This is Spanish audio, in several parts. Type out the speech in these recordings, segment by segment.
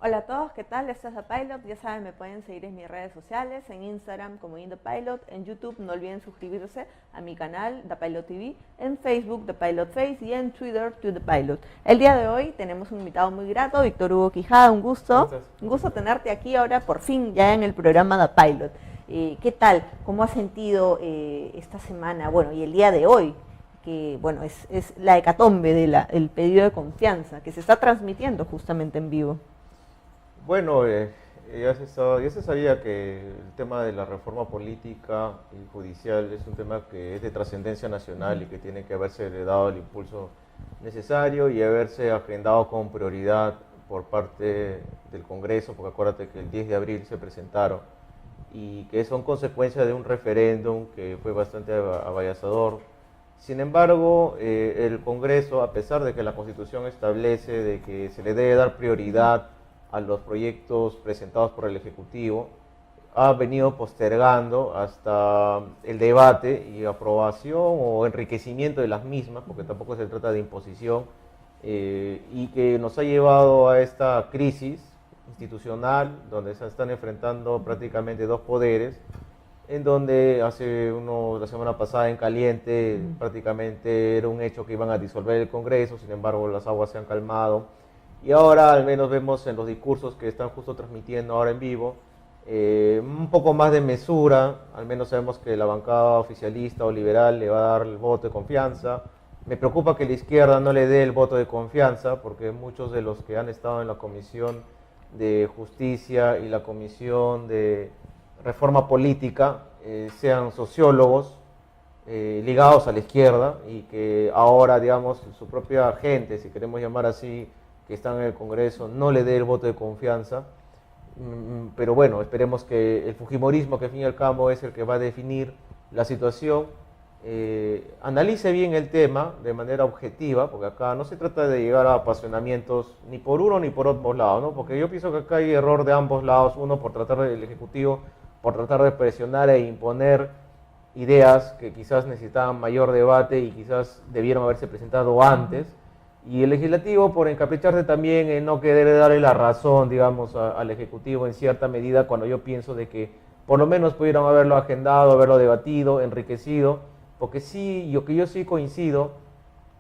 Hola a todos, ¿qué tal? Esto es The Pilot, ya saben, me pueden seguir en mis redes sociales, en Instagram como InThePilot, en YouTube no olviden suscribirse a mi canal The Pilot TV, en Facebook The Pilot Face y en Twitter To The Pilot. El día de hoy tenemos un invitado muy grato, Víctor Hugo Quijada, un gusto tenerte aquí ahora por fin ya en el programa The Pilot. ¿Qué tal? ¿Cómo has sentido esta semana? Bueno, y el día de hoy, que bueno, es la hecatombe del pedido de confianza que se está transmitiendo justamente en vivo. Bueno, ya se sabía que el tema de la reforma política y judicial es un tema que es de trascendencia nacional y que tiene que haberse dado el impulso necesario y haberse agendado con prioridad por parte del Congreso, porque acuérdate que el 10 de abril se presentaron y que son consecuencia de un referéndum que fue bastante avallazador. Sin embargo, el Congreso, a pesar de que la Constitución establece de que se le debe dar prioridad a los proyectos presentados por el Ejecutivo, ha venido postergando hasta el debate y aprobación o enriquecimiento de las mismas, porque tampoco se trata de imposición, y que nos ha llevado a esta crisis institucional, donde se están enfrentando prácticamente dos poderes, en donde la semana pasada en caliente prácticamente era un hecho que iban a disolver el Congreso, sin embargo las aguas se han calmado. Y ahora al menos vemos en los discursos que están justo transmitiendo ahora en vivo un poco más de mesura. Al menos sabemos que la bancada oficialista o liberal le va a dar el voto de confianza. Me preocupa que la izquierda no le dé el voto de confianza, porque muchos de los que han estado en la Comisión de Justicia y la Comisión de Reforma Política sean sociólogos ligados a la izquierda y que ahora, digamos, su propia gente, si queremos llamar así, que están en el Congreso, no le dé el voto de confianza. Pero bueno, esperemos que el fujimorismo, que al fin y al cabo es el que va a definir la situación, analice bien el tema de manera objetiva, porque acá no se trata de llegar a apasionamientos ni por uno ni por otro lado, ¿no? Porque yo pienso que acá hay error de ambos lados, uno por tratar del Ejecutivo, por tratar de presionar e imponer ideas que quizás necesitaban mayor debate y quizás debieron haberse presentado antes, y el legislativo por encapricharse también en no querer darle la razón, digamos, al Ejecutivo en cierta medida, cuando yo pienso de que por lo menos pudieron haberlo agendado, haberlo debatido, enriquecido, porque sí, lo que yo sí coincido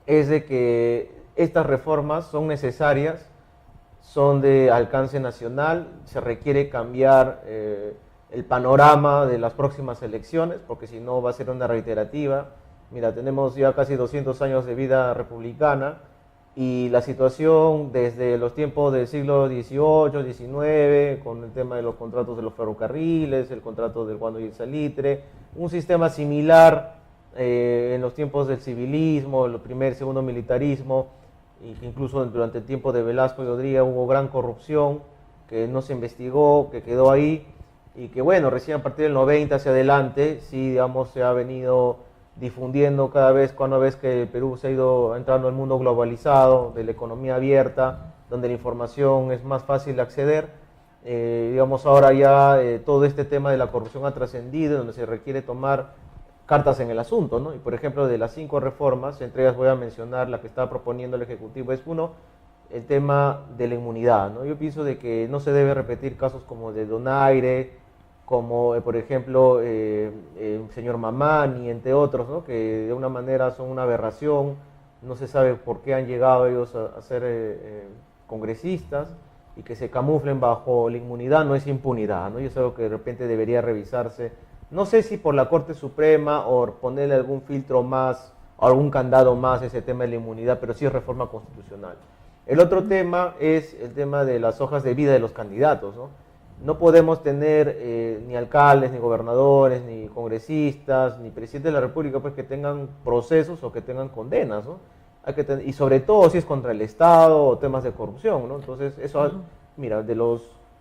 es de que estas reformas son necesarias, son de alcance nacional, se requiere cambiar el panorama de las próximas elecciones, porque si no va a ser una reiterativa. Mira, tenemos ya casi 200 años de vida republicana, y la situación desde los tiempos del siglo XVIII, XIX, con el tema de los contratos de los ferrocarriles, el contrato del guano y el salitre, un sistema similar en los tiempos del civilismo, el primer, segundo militarismo, incluso durante el tiempo de Velasco y Odría hubo gran corrupción que no se investigó, que quedó ahí, y que bueno, recién a partir del 90 hacia adelante, sí, digamos, se ha venido difundiendo cada vez cuando ves que el Perú se ha ido entrando al mundo globalizado, de la economía abierta, donde la información es más fácil de acceder. Digamos, ahora ya todo este tema de la corrupción ha trascendido, donde se requiere tomar cartas en el asunto, ¿no? Y por ejemplo, de las 5 reformas, entre ellas voy a mencionar la que está proponiendo el Ejecutivo, es uno, el tema de la inmunidad, ¿no? Yo pienso de que no se debe repetir casos como de Donaire, como por ejemplo el señor Mamani, entre otros, ¿no? Que de una manera son una aberración, no se sabe por qué han llegado ellos a ser congresistas, y que se camuflen bajo la inmunidad no es impunidad, ¿no? Yo sé que de repente debería revisarse, no sé si por la Corte Suprema o ponerle algún filtro más, o algún candado más a ese tema de la inmunidad, pero sí es reforma constitucional. El otro tema es el tema de las hojas de vida de los candidatos, ¿no? No podemos tener ni alcaldes, ni gobernadores, ni congresistas, ni presidentes de la República, pues, que tengan procesos o que tengan condenas, ¿no? Y sobre todo si es contra el Estado o temas de corrupción, ¿no? Entonces, eso, mira,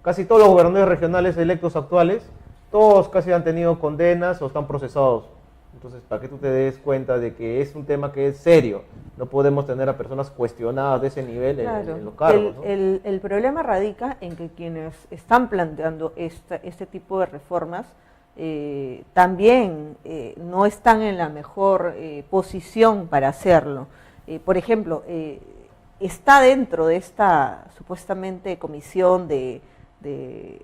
casi todos los gobernadores regionales electos actuales, todos casi han tenido condenas o están procesados. Entonces, para que tú te des cuenta de que es un tema que es serio, no podemos tener a personas cuestionadas de ese nivel en los cargos, ¿no? El problema radica en que quienes están planteando este tipo de reformas también no están en la mejor posición para hacerlo. Por ejemplo, está dentro de esta supuestamente comisión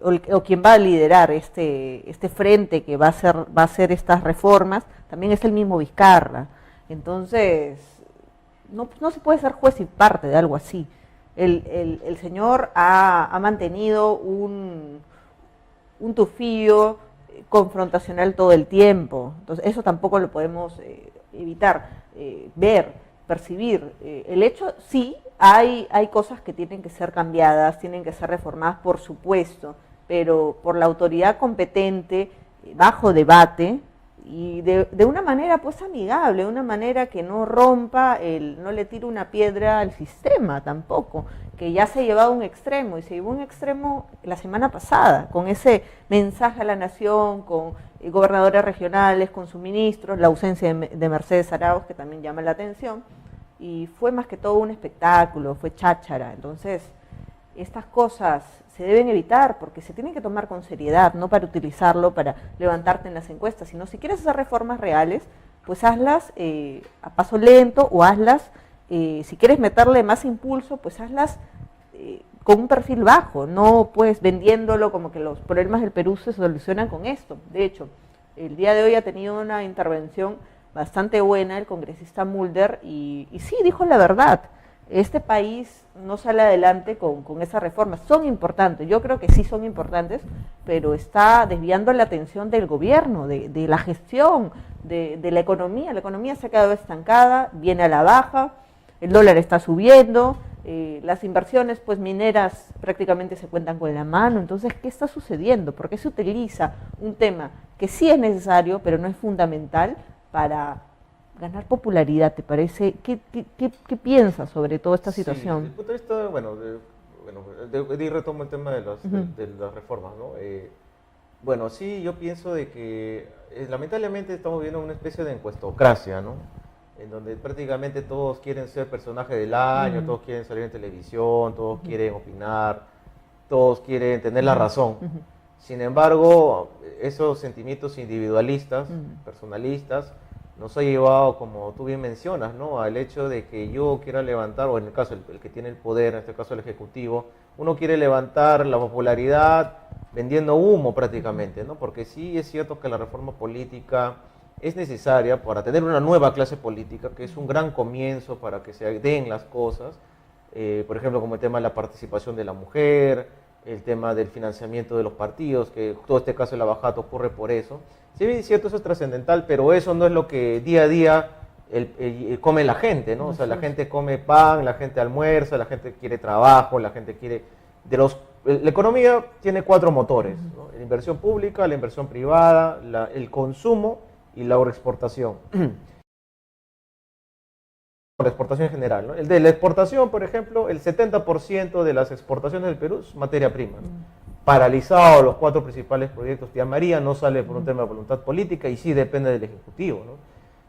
o quien va a liderar este frente que va a hacer estas reformas, también es el mismo Vizcarra. Entonces, no se puede ser juez y parte de algo así. El señor ha mantenido un tufillo confrontacional todo el tiempo. Entonces, eso tampoco lo podemos evitar, ver, percibir. El hecho, sí, hay cosas que tienen que ser cambiadas, tienen que ser reformadas, por supuesto, pero por la autoridad competente, bajo debate, y de una manera pues amigable, una manera que no rompa, no le tire una piedra al sistema tampoco, que ya se ha llevado a un extremo, y se llevó a un extremo la semana pasada, con ese mensaje a la nación, con gobernadores regionales, con sus ministros, la ausencia de Mercedes Arauz, que también llama la atención, y fue más que todo un espectáculo, fue cháchara. Entonces, estas cosas se deben evitar porque se tienen que tomar con seriedad, no para utilizarlo para levantarte en las encuestas, sino si quieres hacer reformas reales, pues hazlas a paso lento, o hazlas, si quieres meterle más impulso, pues hazlas con un perfil bajo, no pues vendiéndolo como que los problemas del Perú se solucionan con esto. De hecho, el día de hoy ha tenido una intervención bastante buena el congresista Mulder, y sí, dijo la verdad. Este país no sale adelante con esas reformas. Son importantes, yo creo que sí son importantes, pero está desviando la atención del gobierno, de la gestión, de la economía. La economía se ha quedado estancada, viene a la baja, el dólar está subiendo, las inversiones pues mineras prácticamente se cuentan con la mano. Entonces, ¿qué está sucediendo? ¿Por qué se utiliza un tema que sí es necesario, pero no es fundamental, para ganar popularidad? ¿Te parece? ¿Qué piensas sobre toda esta situación? Desde el punto de vista, de ahí retomo el tema de las reformas, ¿no? Bueno, sí, yo pienso de que lamentablemente estamos viviendo una especie de encuestocracia, ¿no? En donde prácticamente todos quieren ser personaje del año, todos quieren salir en televisión, todos quieren opinar, todos quieren tener la razón. Sin embargo, esos sentimientos individualistas, personalistas, nos ha llevado, como tú bien mencionas, ¿no?, al hecho de que yo quiera levantar, o en el caso el que tiene el poder, en este caso el Ejecutivo, uno quiere levantar la popularidad vendiendo humo prácticamente, ¿no? Porque sí es cierto que la reforma política es necesaria para tener una nueva clase política, que es un gran comienzo para que se den las cosas, por ejemplo, como el tema de la participación de la mujer, el tema del financiamiento de los partidos, que todo este caso de la bajada ocurre por eso. Sí, es cierto, eso es trascendental, pero eso no es lo que día a día come la gente, ¿no? O sea, la gente come pan, la gente almuerza, la gente quiere trabajo, la gente quiere... La economía tiene 4 motores, ¿no? La inversión pública, la inversión privada, el consumo y la exportación. La exportación en general, ¿no? El de la exportación, por ejemplo, el 70% de las exportaciones del Perú es materia prima, ¿no? Paralizado los 4 principales proyectos Tía María, no sale por un tema de voluntad política y sí depende del Ejecutivo, ¿no?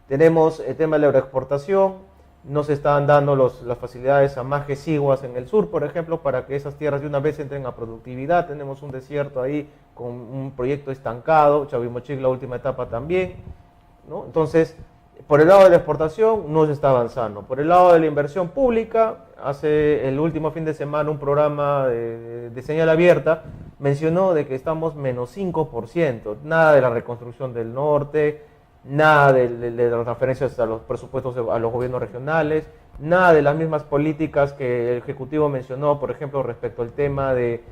Tenemos el tema de la agroexportación, no se están dando las facilidades a Majes Siguas en el sur, por ejemplo, para que esas tierras de una vez entren a productividad. Tenemos un desierto ahí con un proyecto estancado, Chavimochic la última etapa también, ¿no? Entonces, por el lado de la exportación no se está avanzando. Por el lado de la inversión pública, hace el último fin de semana un programa de señal abierta mencionó de que estamos menos 5%, nada de la reconstrucción del norte, nada de las transferencias a los presupuestos a los gobiernos regionales, nada de las mismas políticas que el Ejecutivo mencionó, por ejemplo, respecto al tema de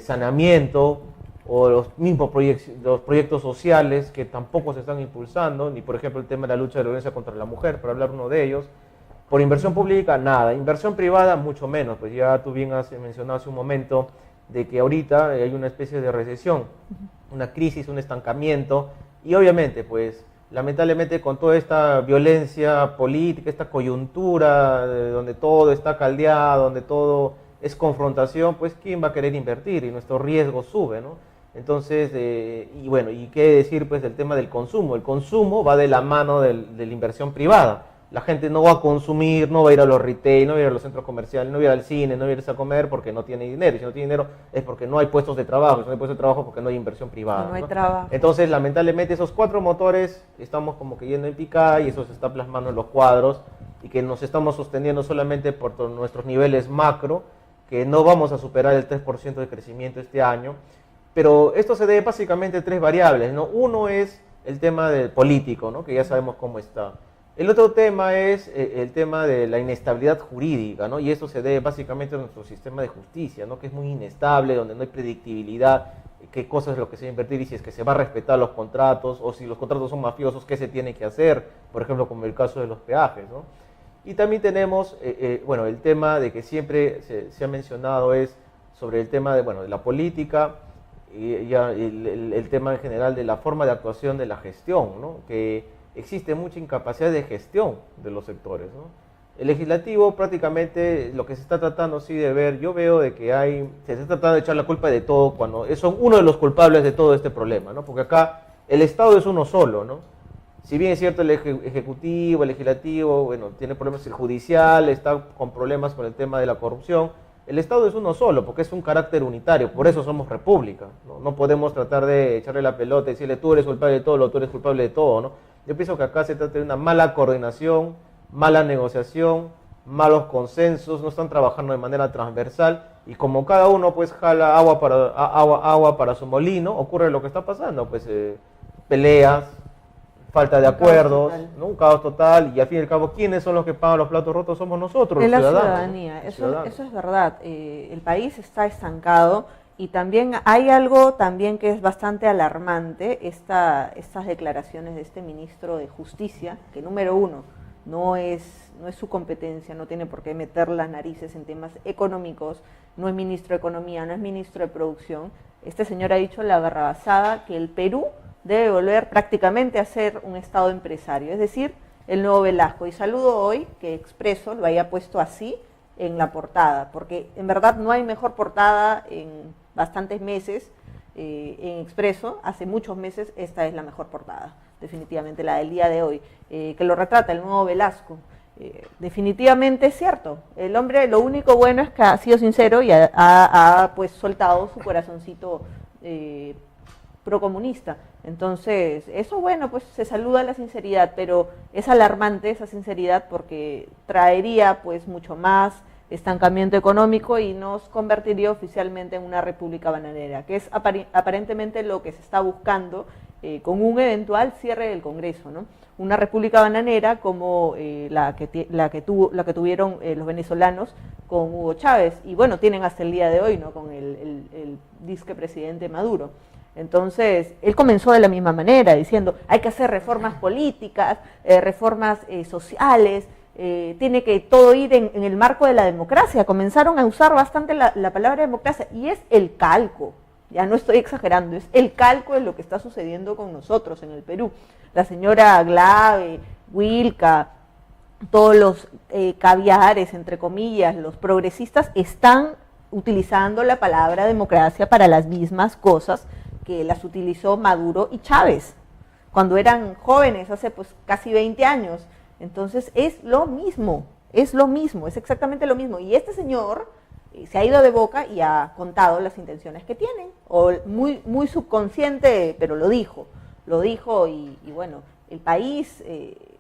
saneamiento, o los mismos proyectos sociales que tampoco se están impulsando, ni por ejemplo el tema de la lucha de la violencia contra la mujer, para hablar uno de ellos. Por inversión pública, nada. Inversión privada, mucho menos. Pues ya tú bien has mencionado hace un momento de que ahorita hay una especie de recesión, una crisis, un estancamiento, y obviamente, pues, lamentablemente con toda esta violencia política, esta coyuntura donde todo está caldeado, donde todo es confrontación, pues, ¿quién va a querer invertir? Y nuestro riesgo sube, ¿no? Entonces, y bueno, y qué decir pues del tema del consumo. El consumo va de la mano de la inversión privada. La gente no va a consumir, no va a ir a los retail, no va a ir a los centros comerciales, no va a ir al cine, no va a irse a comer porque no tiene dinero. Y si no tiene dinero es porque no hay puestos de trabajo. Si no hay puestos de trabajo porque no hay inversión privada. No hay trabajo. Entonces, lamentablemente, esos 4 motores estamos como que yendo en picada y eso se está plasmando en los cuadros y que nos estamos sosteniendo solamente por nuestros niveles macro, que no vamos a superar el 3% de crecimiento este año, pero esto se debe básicamente a tres variables, ¿no? Uno es el tema del político, ¿no? Que ya sabemos cómo está. El otro tema es el tema de la inestabilidad jurídica, ¿no? Y esto se debe básicamente a nuestro sistema de justicia, ¿no? Que es muy inestable, donde no hay predictibilidad, qué cosa es lo que se va a invertir y si es que se va a respetar los contratos, o si los contratos son mafiosos, qué se tiene que hacer, por ejemplo, como el caso de los peajes, ¿no? Y también tenemos, bueno, el tema de que siempre se ha mencionado es sobre el tema de, bueno, de la política, y ya el tema en general de la forma de actuación de la gestión, ¿no? Que existe mucha incapacidad de gestión de los sectores, ¿no? El legislativo prácticamente lo que se está tratando sí de ver, yo veo de que se está tratando de echar la culpa de todo cuando son uno de los culpables de todo este problema, ¿no? Porque acá el Estado es uno solo, ¿no? Si bien es cierto el ejecutivo, el legislativo, bueno, tiene problemas, el judicial está con problemas con el tema de la corrupción, el Estado es uno solo, porque es un carácter unitario, por eso somos república, ¿no? No podemos tratar de echarle la pelota y decirle tú eres culpable de todo, tú eres culpable de todo, ¿no? Yo pienso que acá se trata de una mala coordinación, mala negociación, malos consensos, no están trabajando de manera transversal y como cada uno pues jala agua para su molino, ocurre lo que está pasando, pues peleas, falta de acuerdos, ¿no? Un caos total y al fin y al cabo, ¿quiénes son los que pagan los platos rotos? Somos nosotros, los ciudadanos. La ciudadanía, ¿no? Eso es verdad. El país está estancado y también hay algo también que es bastante alarmante, estas declaraciones de este ministro de Justicia, que número uno, no es su competencia, no tiene por qué meter las narices en temas económicos, no es ministro de Economía, no es ministro de Producción. Este señor ha dicho la barrabasada que el Perú debe volver prácticamente a ser un Estado empresario, es decir, el nuevo Velasco. Y saludo hoy que Expreso lo haya puesto así en la portada, porque en verdad no hay mejor portada en bastantes meses en Expreso, hace muchos meses esta es la mejor portada, definitivamente la del día de hoy, que lo retrata el nuevo Velasco. Definitivamente es cierto, el hombre lo único bueno es que ha sido sincero y ha pues soltado su corazoncito procomunista. Entonces, eso bueno, pues se saluda la sinceridad, pero es alarmante esa sinceridad porque traería pues mucho más estancamiento económico y nos convertiría oficialmente en una república bananera, que es aparentemente lo que se está buscando con un eventual cierre del Congreso, ¿no? Una república bananera como la que tuvieron los venezolanos con Hugo Chávez, y bueno, tienen hasta el día de hoy, ¿no? Con el disque presidente Maduro. Entonces, él comenzó de la misma manera, diciendo, hay que hacer reformas políticas, reformas sociales, tiene que todo ir en el marco de la democracia. Comenzaron a usar bastante la palabra democracia, y es el calco, ya no estoy exagerando, es el calco de lo que está sucediendo con nosotros en el Perú. La señora Glave, Wilca, todos los caviares, entre comillas, los progresistas están utilizando la palabra democracia para las mismas cosas que las utilizó Maduro y Chávez cuando eran jóvenes, hace pues casi 20 años. Entonces es lo mismo, es exactamente lo mismo. Y este señor se ha ido de boca y ha contado las intenciones que tienen, o muy subconsciente, pero lo dijo y bueno, el país,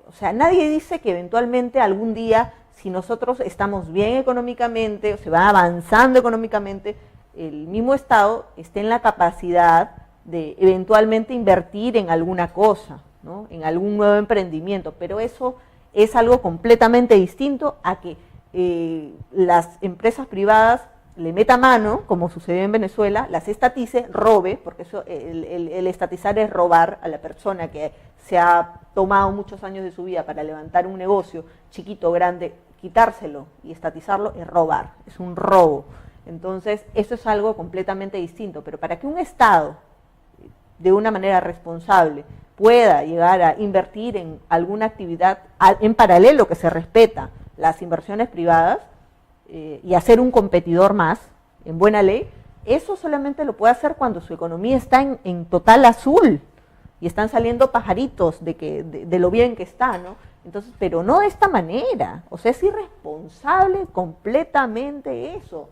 o sea, nadie dice que eventualmente algún día, si nosotros estamos bien económicamente, o se va avanzando económicamente, el mismo Estado esté en la capacidad de eventualmente invertir en alguna cosa, ¿no? En algún nuevo emprendimiento, pero eso es algo completamente distinto a que las empresas privadas le meta mano, como sucedió en Venezuela, las estatice, robe, porque eso, el estatizar es robar a la persona que se ha tomado muchos años de su vida para levantar un negocio chiquito, grande, quitárselo y estatizarlo es robar, es un robo. Entonces, eso es algo completamente distinto, pero para que un Estado, de una manera responsable, pueda llegar a invertir en alguna actividad en paralelo que se respeta las inversiones privadas y hacer un competidor más, en buena ley, eso solamente lo puede hacer cuando su economía está en total azul y están saliendo pajaritos de lo bien que está, ¿no? Entonces, pero no de esta manera, o sea, es irresponsable completamente eso.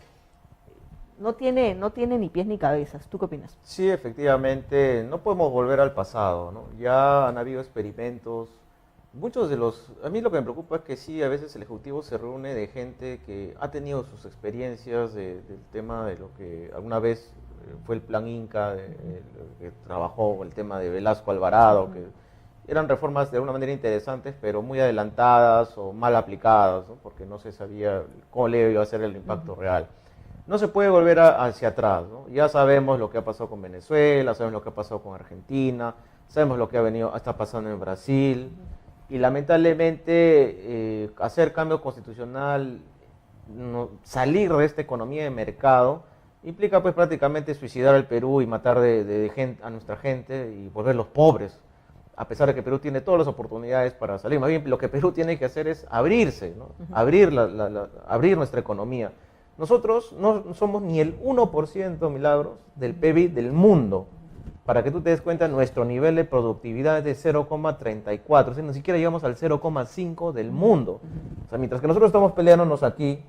No tiene ni pies ni cabezas. ¿Tú qué opinas? Sí, efectivamente, no podemos volver al pasado, ¿no? Ya han habido experimentos muchos de los, a mí lo que me preocupa es que sí, a veces el Ejecutivo se reúne de gente que ha tenido sus experiencias del tema de lo que alguna vez fue el Plan Inca, que trabajó el tema de Velasco Alvarado, que eran reformas de alguna manera interesantes, pero muy adelantadas o mal aplicadas, ¿no? Porque no se sabía cómo le iba a ser el impacto real. No se puede volver hacia atrás, ¿no? Ya sabemos lo que ha pasado con Venezuela, sabemos lo que ha pasado con Argentina, sabemos lo que está pasando en Brasil, y lamentablemente hacer cambio constitucional, salir de esta economía de mercado, implica pues prácticamente suicidar al Perú y matar a nuestra gente y volverlos pobres, a pesar de que Perú tiene todas las oportunidades para salir. Más bien lo que Perú tiene que hacer es abrirse, ¿no? Abrir nuestra economía. Nosotros no somos ni el 1%, Milagros, del PIB del mundo. Para que tú te des cuenta, nuestro nivel de productividad es de 0,34, o sea, ni siquiera llegamos al 0,5 del mundo. O sea, mientras que nosotros estamos peleándonos aquí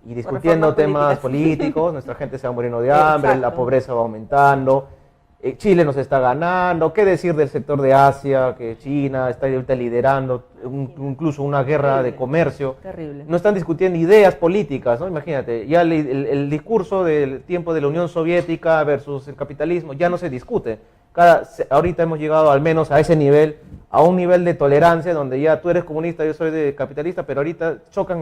y discutiendo temas políticos, nuestra gente se va muriendo de hambre, la pobreza va aumentando, Chile nos está ganando, qué decir del sector de Asia, que China está ahorita liderando incluso una guerra de comercio. Terrible. No están discutiendo ideas políticas, ¿no? Imagínate, ya el discurso del tiempo de la Unión Soviética versus el capitalismo ya no se discute. Ahorita hemos llegado al menos a ese nivel, a un nivel de tolerancia donde ya tú eres comunista, yo soy de capitalista, pero ahorita chocan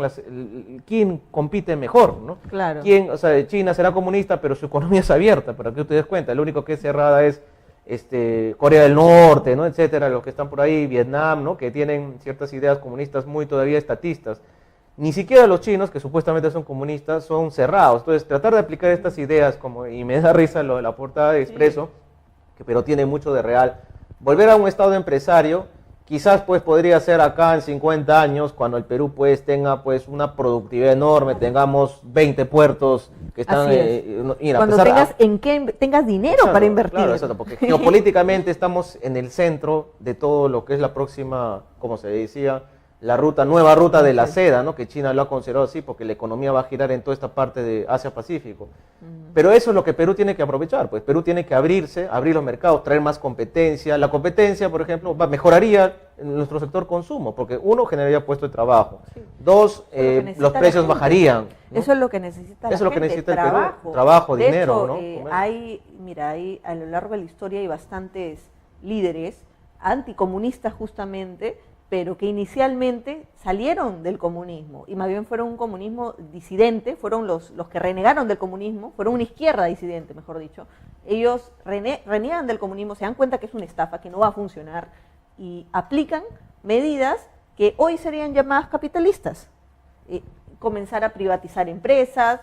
quién compite mejor, ¿no? Claro. O sea, China será comunista, pero su economía es abierta, para que tú te des cuenta. Lo único que es cerrada es Corea del Norte, ¿no? Etcétera, los que están por ahí, Vietnam, ¿no? Que tienen ciertas ideas comunistas muy todavía estatistas. Ni siquiera los chinos, que supuestamente son comunistas, son cerrados. Entonces, tratar de aplicar estas ideas, y me da risa lo de la portada de Expreso, pero tiene mucho de real. Volver a un estado empresario, quizás pues podría ser acá en 50 años, cuando el Perú pues tenga pues una productividad enorme, tengamos 20 puertos que están... cuando tengas dinero, exacto, para invertir. Claro, exacto, porque geopolíticamente estamos en el centro de todo lo que es la próxima, como se decía, nueva ruta de la seda, ¿no? Que China lo ha considerado así, porque la economía va a girar en toda esta parte de Asia-Pacífico. Pero eso es lo que Perú tiene que aprovechar, pues Perú tiene que abrirse, abrir los mercados, traer más competencia. La competencia, por ejemplo, mejoraría en nuestro sector consumo, porque uno, generaría puestos de trabajo. Dos, los precios bajarían, ¿no? Eso es lo que necesita la gente. Eso es lo que necesita el trabajo. Perú, trabajo, de dinero, hecho, ¿no? hay a lo largo de la historia hay bastantes líderes anticomunistas justamente, pero que inicialmente salieron del comunismo y más bien fueron un comunismo disidente, fueron los que renegaron del comunismo, fueron una izquierda disidente, mejor dicho. Ellos reniegan del comunismo, se dan cuenta que es una estafa, que no va a funcionar y aplican medidas que hoy serían llamadas capitalistas. Comenzar a privatizar empresas,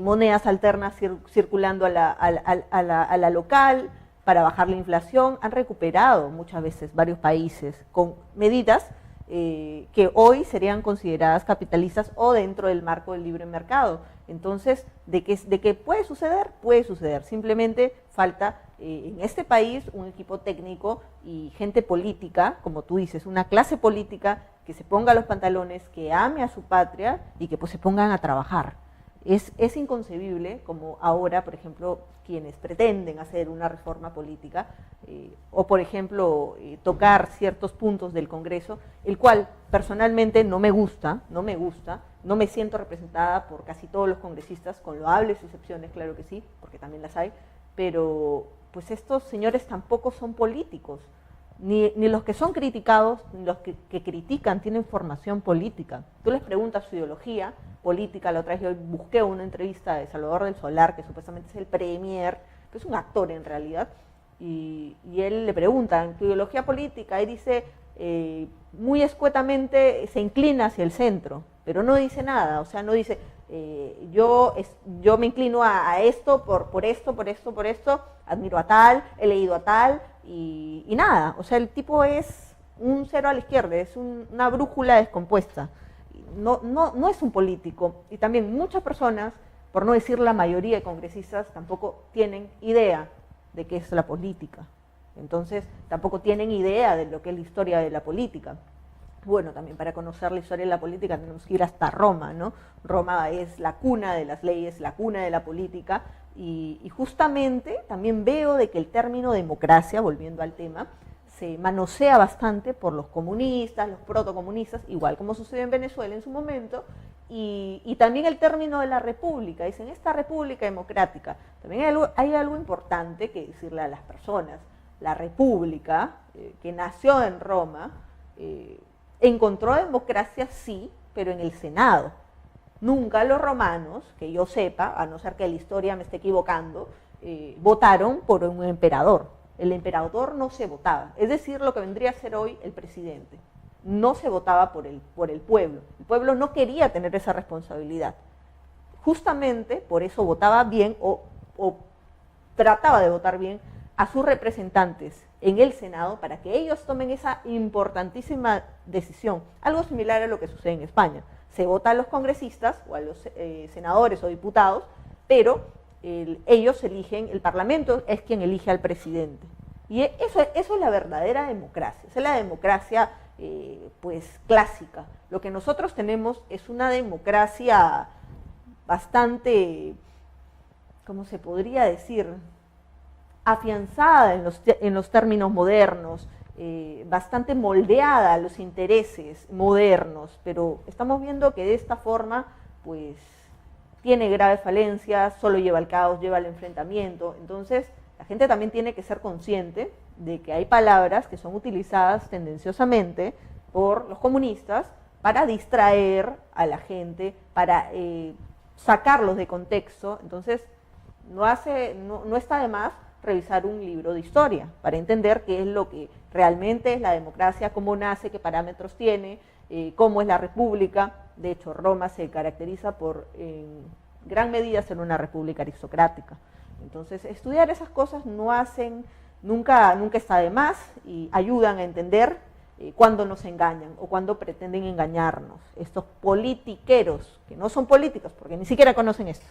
monedas alternas circulando a la local, para bajar la inflación. Han recuperado muchas veces varios países con medidas que hoy serían consideradas capitalistas o dentro del marco del libre mercado. Entonces, de que puede suceder. Simplemente falta en este país un equipo técnico y gente política, como tú dices, una clase política que se ponga los pantalones, que ame a su patria y que pues se pongan a trabajar. Es inconcebible como ahora, por ejemplo, quienes pretenden hacer una reforma política o, por ejemplo, tocar ciertos puntos del Congreso, el cual personalmente no me gusta, no me siento representada por casi todos los congresistas, con loables excepciones, claro que sí, porque también las hay, pero pues estos señores tampoco son políticos. Ni los que son criticados, ni los que critican tienen formación política. Tú les preguntas su ideología política. La otra vez yo busqué una entrevista de Salvador del Solar, que supuestamente es el premier, que es un actor en realidad, y él le preguntan, ¿tu ideología política? Y dice, muy escuetamente, se inclina hacia el centro, pero no dice nada, o sea, no dice, yo me inclino a esto, por esto, admiro a tal, he leído a tal, y nada, o sea, el tipo es un cero a la izquierda, es una brújula descompuesta, no es un político. Y también muchas personas, por no decir la mayoría de congresistas, tampoco tienen idea de qué es la política, entonces tampoco tienen idea de lo que es la historia de la política. Bueno, también para conocer la historia de la política tenemos que ir hasta Roma, ¿no? Roma es la cuna de las leyes, la cuna de la política, y justamente también veo de que el término democracia, volviendo al tema, se manosea bastante por los comunistas, los protocomunistas, igual como sucedió en Venezuela en su momento, y también el término de la república. Dicen, esta república democrática. También hay algo importante que decirle a las personas. La república, que nació en Roma, encontró democracia, sí, pero en el Senado. Nunca los romanos, que yo sepa, a no ser que la historia me esté equivocando, votaron por un emperador. El emperador no se votaba, es decir, lo que vendría a ser hoy el presidente. No se votaba por el pueblo. El pueblo no quería tener esa responsabilidad. Justamente por eso votaba bien o trataba de votar bien a sus representantes en el Senado para que ellos tomen esa importantísima decisión. Algo similar a lo que sucede en España. Se vota a los congresistas o a los senadores o diputados, pero ellos eligen, el Parlamento es quien elige al presidente. Y eso es la verdadera democracia, esa es la democracia pues clásica. Lo que nosotros tenemos es una democracia bastante, ¿cómo se podría decir?, afianzada en los términos modernos, bastante moldeada a los intereses modernos, pero estamos viendo que de esta forma pues tiene graves falencias, solo lleva al caos, lleva al enfrentamiento. Entonces la gente también tiene que ser consciente de que hay palabras que son utilizadas tendenciosamente por los comunistas para distraer a la gente, para sacarlos de contexto. Entonces no está de más revisar un libro de historia para entender qué es lo que realmente es la democracia, cómo nace, qué parámetros tiene, cómo es la república. De hecho, Roma se caracteriza por, en gran medida, ser una república aristocrática. Entonces, estudiar esas cosas nunca está de más y ayudan a entender cuándo nos engañan o cuándo pretenden engañarnos. Estos politiqueros, que no son políticos, porque ni siquiera conocen esto.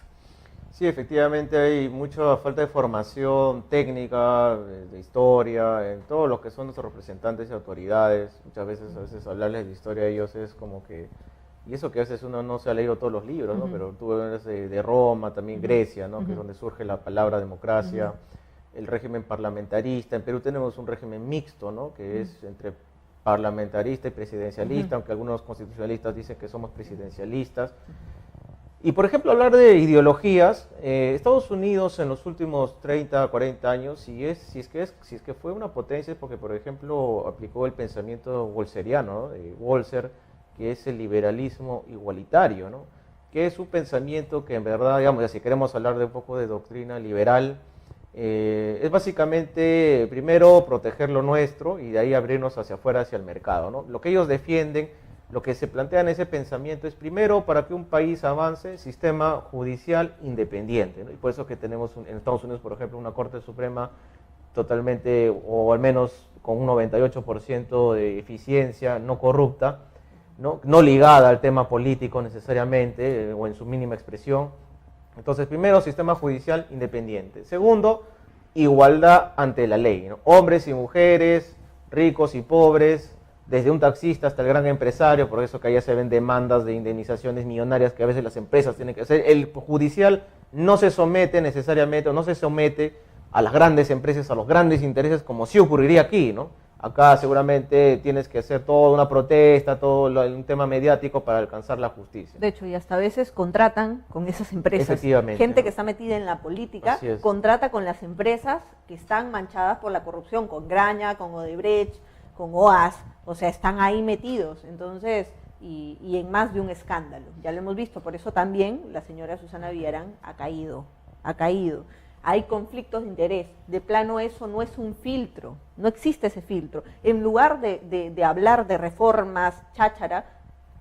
Sí, efectivamente hay mucha falta de formación técnica, de historia, en todo lo que son nuestros representantes y autoridades. Muchas veces hablarles de historia a ellos es como que, y eso que a veces uno no se ha leído todos los libros, ¿no? Pero tú ves de Roma, también Grecia, ¿no? Que es donde surge la palabra democracia, el régimen parlamentarista. En Perú tenemos un régimen mixto, ¿no? Que es entre parlamentarista y presidencialista, aunque algunos constitucionalistas dicen que somos presidencialistas. Y por ejemplo, hablar de ideologías, Estados Unidos en los últimos 30, 40 años, si es que fue una potencia, es porque por ejemplo aplicó el pensamiento wolseriano, ¿no? De Walser, que es el liberalismo igualitario, ¿no? Que es un pensamiento que en verdad, digamos, si queremos hablar de un poco de doctrina liberal, es básicamente primero proteger lo nuestro y de ahí abrirnos hacia afuera, hacia el mercado, ¿no? Lo que ellos defienden, lo que se plantea en ese pensamiento es primero, para que un país avance, sistema judicial independiente, ¿no? Y por eso que tenemos en Estados Unidos, por ejemplo, una Corte Suprema totalmente, o al menos con un 98% de eficiencia, no corrupta, no ligada al tema político necesariamente, o en su mínima expresión. Entonces, primero, sistema judicial independiente. Segundo, igualdad ante la ley, ¿no? Hombres y mujeres, ricos y pobres, desde un taxista hasta el gran empresario, por eso que allá se ven demandas de indemnizaciones millonarias que a veces las empresas tienen que hacer. El judicial no se somete necesariamente, o no se somete a las grandes empresas, a los grandes intereses, como sí ocurriría aquí, ¿no? Acá seguramente tienes que hacer toda una protesta, todo un tema mediático para alcanzar la justicia. De hecho, y hasta a veces contratan con esas empresas. Efectivamente, gente ¿no? que está metida en la política, contrata con las empresas que están manchadas por la corrupción, con Graña, con Odebrecht, con OAS, o sea, están ahí metidos. Entonces, y en más de un escándalo. Ya lo hemos visto, por eso también la señora Susana Villarán ha caído. Hay conflictos de interés. De plano eso no es un filtro, no existe ese filtro. En lugar de hablar de reformas, cháchara,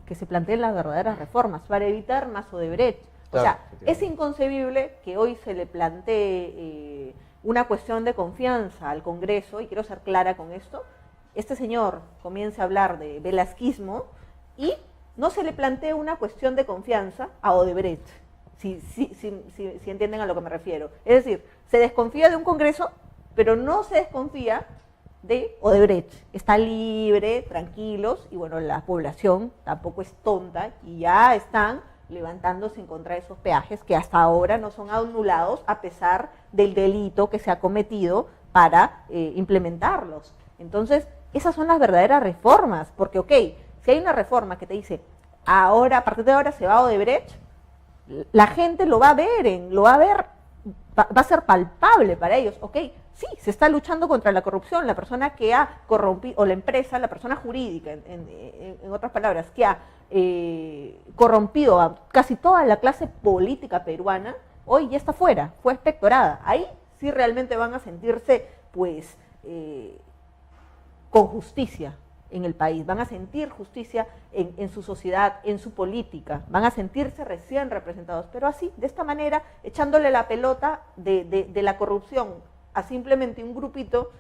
que se planteen las verdaderas reformas para evitar más Odebrecht. O sea, es inconcebible que hoy se le plantee una cuestión de confianza al Congreso, y quiero ser clara con esto. Este señor comienza a hablar de velasquismo y no se le plantea una cuestión de confianza a Odebrecht. Si entienden a lo que me refiero. Es decir, se desconfía de un Congreso, pero no se desconfía de Odebrecht. Está libre, tranquilos, y bueno, la población tampoco es tonta y ya están levantándose en contra de esos peajes que hasta ahora no son anulados a pesar del delito que se ha cometido para implementarlos. Entonces, esas son las verdaderas reformas, porque ok, si hay una reforma que te dice, ahora, a partir de ahora se va a Odebrecht, la gente lo va a ver, va a ser palpable para ellos, ok, sí, se está luchando contra la corrupción, la persona que ha corrompido, o la empresa, la persona jurídica, en otras palabras, que ha corrompido a casi toda la clase política peruana, hoy ya está fuera, fue expectorada. Ahí sí realmente van a sentirse, pues, con justicia en el país, van a sentir justicia en su sociedad, en su política, van a sentirse recién representados, pero así, de esta manera, echándole la pelota de la corrupción a simplemente un grupito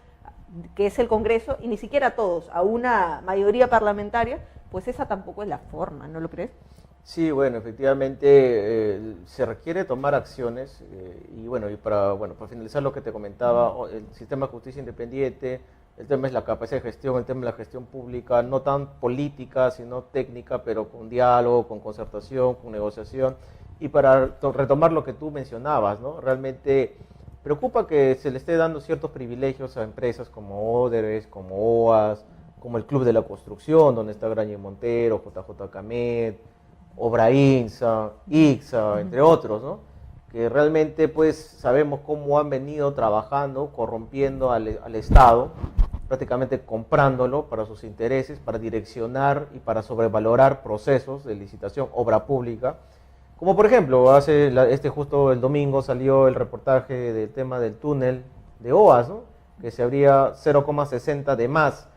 que es el Congreso, y ni siquiera todos, a una mayoría parlamentaria, pues esa tampoco es la forma, ¿no lo crees? Sí, bueno, efectivamente se requiere tomar acciones y bueno, para finalizar lo que te comentaba, el sistema de justicia independiente, el tema es la capacidad de gestión, el tema de la gestión pública, no tan política, sino técnica, pero con diálogo, con concertación, con negociación. Y para retomar lo que tú mencionabas, ¿no? Realmente preocupa que se le esté dando ciertos privilegios a empresas como Odebrecht, como OAS, como el Club de la Construcción, donde está Graña y Montero, JJ Camet, Obrainsa, ICSA, entre otros, ¿no? Que realmente pues sabemos cómo han venido trabajando, corrompiendo al Estado, prácticamente comprándolo para sus intereses, para direccionar y para sobrevalorar procesos de licitación, obra pública. Como por ejemplo, justo el domingo salió el reportaje del tema del túnel de OAS, ¿no? Que se abría 0,60 de más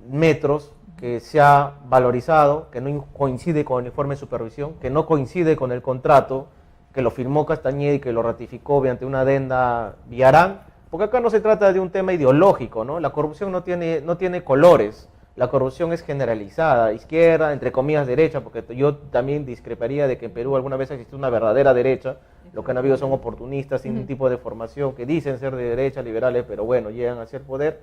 metros, que se ha valorizado, que no coincide con el informe de supervisión, que no coincide con el contrato que lo firmó Castañeda y que lo ratificó mediante una adenda Villarán, porque acá no se trata de un tema ideológico, ¿no? La corrupción no tiene colores, la corrupción es generalizada, izquierda, entre comillas derecha, porque yo también discreparía de que en Perú alguna vez existe una verdadera derecha, lo que han habido son oportunistas sin ningún tipo de formación, que dicen ser de derecha, liberales, pero bueno, llegan a ser poder.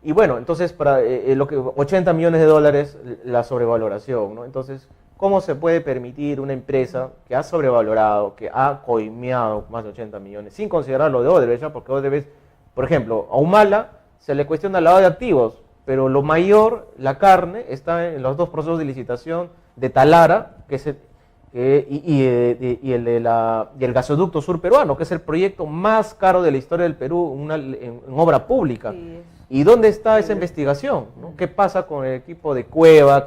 Y bueno, entonces para lo que 80 millones de dólares la sobrevaloración, ¿no? Entonces, ¿cómo se puede permitir una empresa que ha sobrevalorado, que ha coimeado más de 80 millones, sin considerar lo de Odebrecht, ¿no? Porque Odebrecht, por ejemplo, a Humala se le cuestiona el lavado de activos, pero lo mayor, la carne, está en los dos procesos de licitación de Talara, que es y el gasoducto sur peruano, que es el proyecto más caro de la historia del Perú en obra pública. Sí. ¿Y dónde está esa investigación, ¿no? ¿Qué pasa con el equipo de Cueva,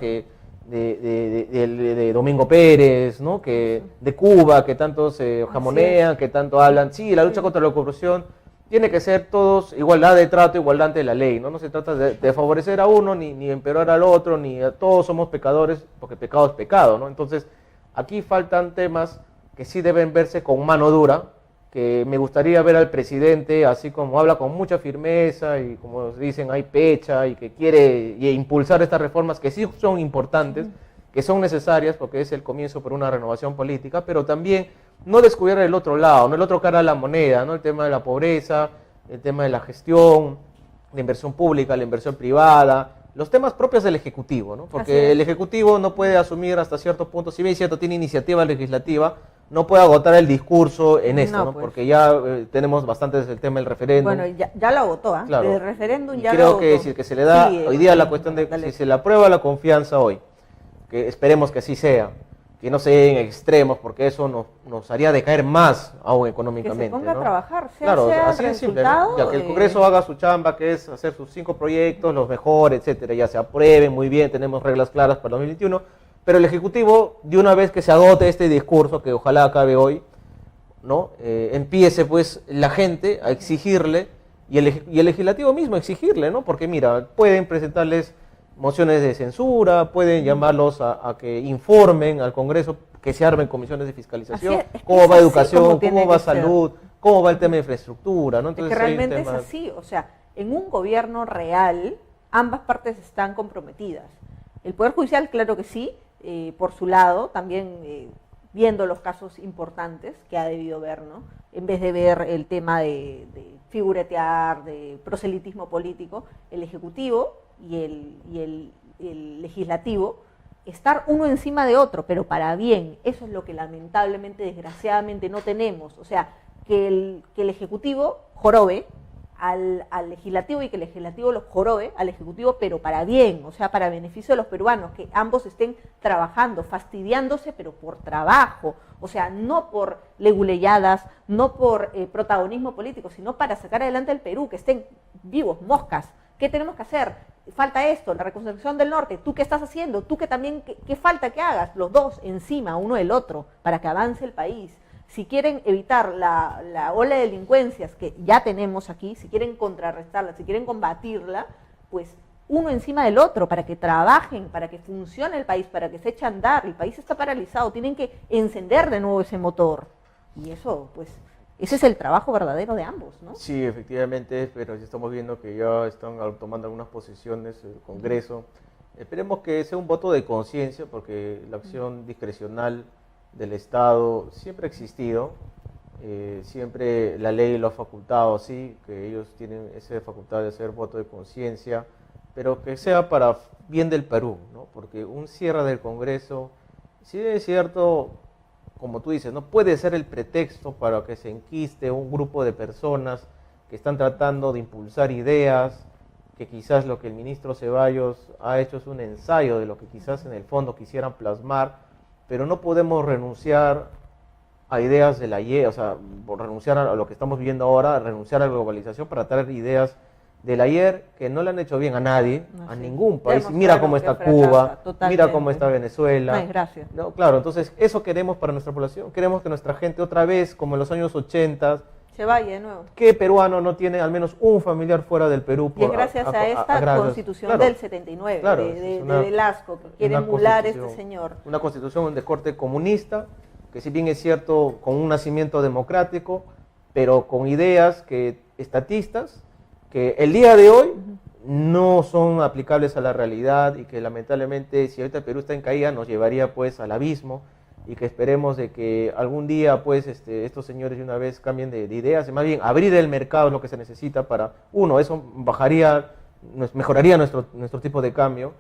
de Domingo Pérez, ¿no? De Cuba, que tanto se jamonean, que tanto hablan? Sí, la lucha contra la corrupción tiene que ser todos igualdad de trato, igualdad ante la ley, ¿no? No se trata de favorecer a uno, ni empeorar al otro, todos somos pecadores, porque pecado es pecado, ¿no? Entonces, aquí faltan temas que sí deben verse con mano dura, que me gustaría ver al presidente, así como habla con mucha firmeza y como dicen, hay pecha y que quiere impulsar estas reformas que sí son importantes, que son necesarias porque es el comienzo por una renovación política, pero también no descuidar el otro lado, no el otro cara de la moneda, ¿no? El tema de la pobreza, el tema de la gestión, la inversión pública, la inversión privada, los temas propios del Ejecutivo, ¿no? Porque el Ejecutivo no puede asumir hasta cierto punto, si bien es cierto, tiene iniciativa legislativa, no puede agotar el discurso en esto, ¿no? Pues. Porque ya tenemos bastante desde el tema del referéndum. Bueno, ya lo agotó, ¿eh? Claro. El referéndum ya creo lo agotó. Que si que se le da hoy día la cuestión de si se le aprueba la confianza hoy, que esperemos que así sea, que no se en extremos, porque eso nos haría decaer más aún económicamente. Que se ponga, ¿no?, a trabajar, claro, así es simple, ¿no? Ya que el Congreso haga su chamba, que es hacer sus 5 proyectos, los mejores, etcétera, ya se aprueben, muy bien, tenemos reglas claras para el 2021, pero el Ejecutivo, de una vez que se agote este discurso, que ojalá acabe hoy, ¿no? Empiece pues la gente a exigirle, y el Legislativo mismo a exigirle, ¿no? Porque mira, pueden presentarles mociones de censura, pueden llamarlos a que informen al Congreso, que se armen comisiones de fiscalización, cómo va educación, cómo va salud, cómo va el tema de infraestructura, ¿no? Entonces, es que realmente es así, o sea, en un gobierno real, ambas partes están comprometidas. El Poder Judicial, claro que sí, por su lado, también viendo los casos importantes que ha debido ver, ¿no? En vez de ver el tema de figuretear, de proselitismo político, el Ejecutivo y el Legislativo, estar uno encima de otro, pero para bien. Eso es lo que lamentablemente, desgraciadamente, no tenemos. O sea, que el Ejecutivo jorobe al legislativo y que el legislativo los jorobe al ejecutivo, pero para bien, o sea, para beneficio de los peruanos, que ambos estén trabajando, fastidiándose, pero por trabajo, o sea, no por leguleyadas, no por protagonismo político, sino para sacar adelante el Perú, que estén vivos, moscas. ¿Qué tenemos que hacer? Falta esto, la reconstrucción del norte. ¿Tú qué estás haciendo? ¿Tú qué también, qué falta que hagas? Los dos encima, uno del otro, para que avance el país. Si quieren evitar la ola de delincuencias que ya tenemos aquí, si quieren contrarrestarla, si quieren combatirla, pues uno encima del otro, para que trabajen, para que funcione el país, para que se eche a andar. El país está paralizado, tienen que encender de nuevo ese motor. Y eso, pues, ese es el trabajo verdadero de ambos, ¿no? Sí, efectivamente, pero ya estamos viendo que ya están tomando algunas posiciones el Congreso. Esperemos que sea un voto de conciencia, porque la acción discrecional del Estado siempre ha existido, siempre la ley lo ha facultado, sí, que ellos tienen esa facultad de hacer voto de conciencia, pero que sea para bien del Perú, ¿no? Porque un cierre del Congreso, si es cierto, como tú dices, no puede ser el pretexto para que se enquiste un grupo de personas que están tratando de impulsar ideas, que quizás lo que el ministro Ceballos ha hecho es un ensayo de lo que quizás en el fondo quisieran plasmar, pero no podemos renunciar a ideas del ayer, o sea, por renunciar a lo que estamos viviendo ahora, renunciar a la globalización para traer ideas del ayer que no le han hecho bien a nadie, a ningún país. Mira cómo está Cuba, mira cómo está Venezuela. No, gracias. No, claro, entonces eso queremos para nuestra población, queremos que nuestra gente otra vez, como en los años 80, se vaya de nuevo. ¿Qué peruano no tiene al menos un familiar fuera del Perú? Y es gracias a esta constitución del 79, claro, de Velasco, que quiere emular a este señor. Una constitución de corte comunista, que si bien es cierto, con un nacimiento democrático, pero con ideas estatistas, que el día de hoy no son aplicables a la realidad y que lamentablemente, si ahorita Perú está en caída, nos llevaría pues al abismo, y que esperemos de que algún día pues estos señores de una vez cambien de ideas, y más bien abrir el mercado es lo que se necesita para, uno, eso mejoraría nuestro tipo de cambio,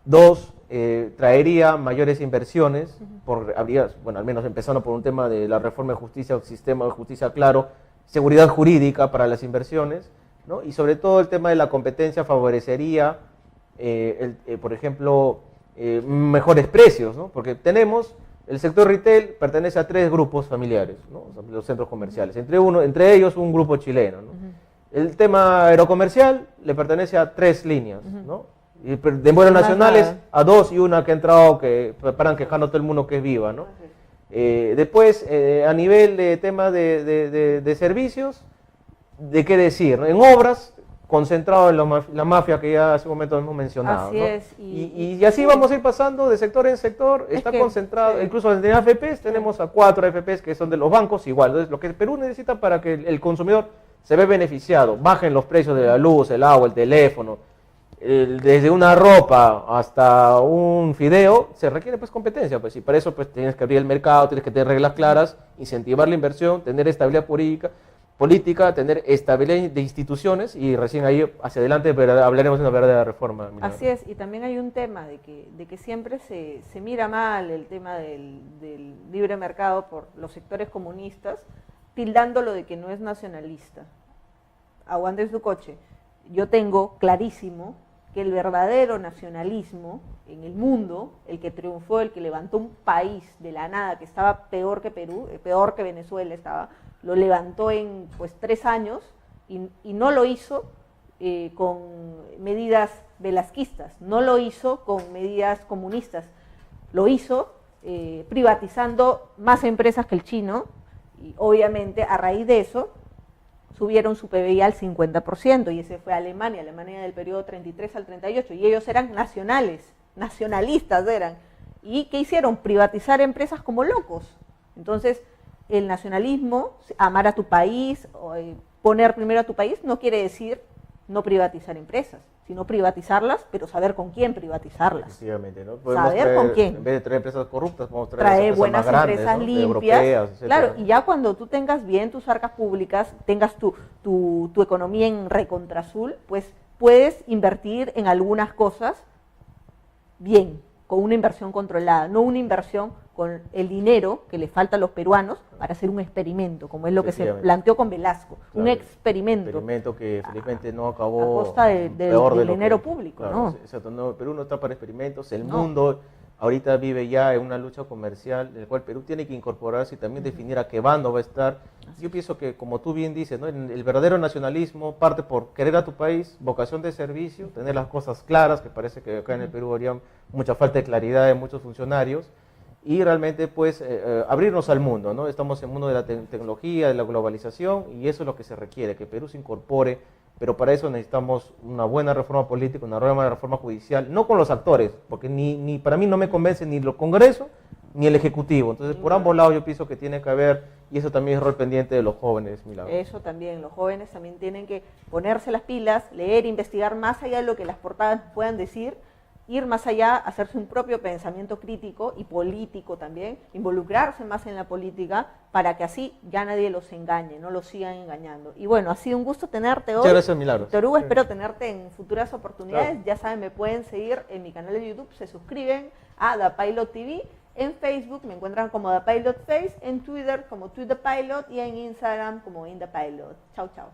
dos, traería mayores inversiones, bueno, al menos empezando por un tema de la reforma de justicia, un sistema de justicia claro, seguridad jurídica para las inversiones, ¿no? Y sobre todo el tema de la competencia favorecería, por ejemplo, mejores precios, ¿no? Porque tenemos... El sector retail pertenece a 3 grupos familiares, ¿no? O sea, los centros comerciales, entre ellos un grupo chileno, ¿no? El tema aerocomercial le pertenece a 3 líneas, ¿no? Y de vuelos nacionales a 2 y una que ha entrado, que paran quejando a todo el mundo que es Viva, ¿no? Después, a nivel de tema de servicios, ¿de qué decir, ¿no? En obras, concentrado en la mafia que ya hace un momento hemos mencionado. Así ¿no? es. Y así vamos a ir pasando de sector en sector, está concentrado, sí. Incluso en AFPs tenemos a 4 AFPs que son de los bancos, igual. Entonces, lo que el Perú necesita para que el consumidor se vea beneficiado, bajen los precios de la luz, el agua, el teléfono, desde una ropa hasta un fideo, se requiere pues competencia, pues, y para eso pues tienes que abrir el mercado, tienes que tener reglas claras, incentivar la inversión, tener estabilidad política, tener estabilidad de instituciones, y recién ahí hacia adelante hablaremos de una verdadera reforma. Así es, y también hay un tema de que siempre se mira mal el tema del libre mercado por los sectores comunistas, tildándolo de que no es nacionalista. Aguante su coche. Yo tengo clarísimo que el verdadero nacionalismo en el mundo, el que triunfó, el que levantó un país de la nada, que estaba peor que Perú, peor que Venezuela estaba, lo levantó en pues 3 años y no lo hizo con medidas velasquistas, no lo hizo con medidas comunistas, lo hizo privatizando más empresas que el chino, y obviamente a raíz de eso subieron su PBI al 50%, y ese fue Alemania del periodo 33 al 38, y ellos eran nacionalistas eran, y ¿qué hicieron? Privatizar empresas como locos. Entonces, el nacionalismo, amar a tu país, poner primero a tu país, no quiere decir no privatizar empresas, sino privatizarlas, pero saber con quién privatizarlas. Efectivamente, ¿no? Saber con quién. En vez de traer empresas corruptas, podemos traer buenas empresas, ¿no? Limpias, europeas, claro, y ya cuando tú tengas bien tus arcas públicas, tengas tu economía en recontraazul, pues puedes invertir en algunas cosas bien, con una inversión controlada, no una inversión con el dinero que le falta a los peruanos para hacer un experimento, como es lo que se planteó con Velasco, claro, un experimento. Un experimento que felizmente no acabó a costa del dinero público, claro, ¿no? Exacto, no, Perú no está para experimentos, el mundo ahorita vive ya en una lucha comercial en la cual Perú tiene que incorporarse y también definir a qué bando va a estar. Yo pienso que, como tú bien dices, ¿no? El verdadero nacionalismo parte por querer a tu país, vocación de servicio, tener las cosas claras, que parece que acá en el Perú habría mucha falta de claridad de muchos funcionarios, y realmente pues abrirnos al mundo, ¿no? Estamos en el mundo de la tecnología, de la globalización, y eso es lo que se requiere, que Perú se incorpore, pero para eso necesitamos una buena reforma política, una buena reforma judicial, no con los actores, porque ni para mí no me convence ni el Congreso ni el Ejecutivo. Entonces, por ambos lados yo pienso que tiene que haber, y eso también es rol pendiente de los jóvenes, Milagros. Eso también, los jóvenes también tienen que ponerse las pilas, leer, investigar más allá de lo que las portadas puedan decir, ir más allá, hacerse un propio pensamiento crítico y político también, involucrarse más en la política para que así ya nadie los engañe, no los sigan engañando. Y bueno, ha sido un gusto tenerte hoy. Muchas gracias, Milagros. Víctor Hugo, espero tenerte en futuras oportunidades. Claro. Ya saben, me pueden seguir en mi canal de YouTube, se suscriben a The Pilot TV. En Facebook me encuentran como The Pilot Face, en Twitter como TweetThePilot y en Instagram como InThePilot. Chau, chau.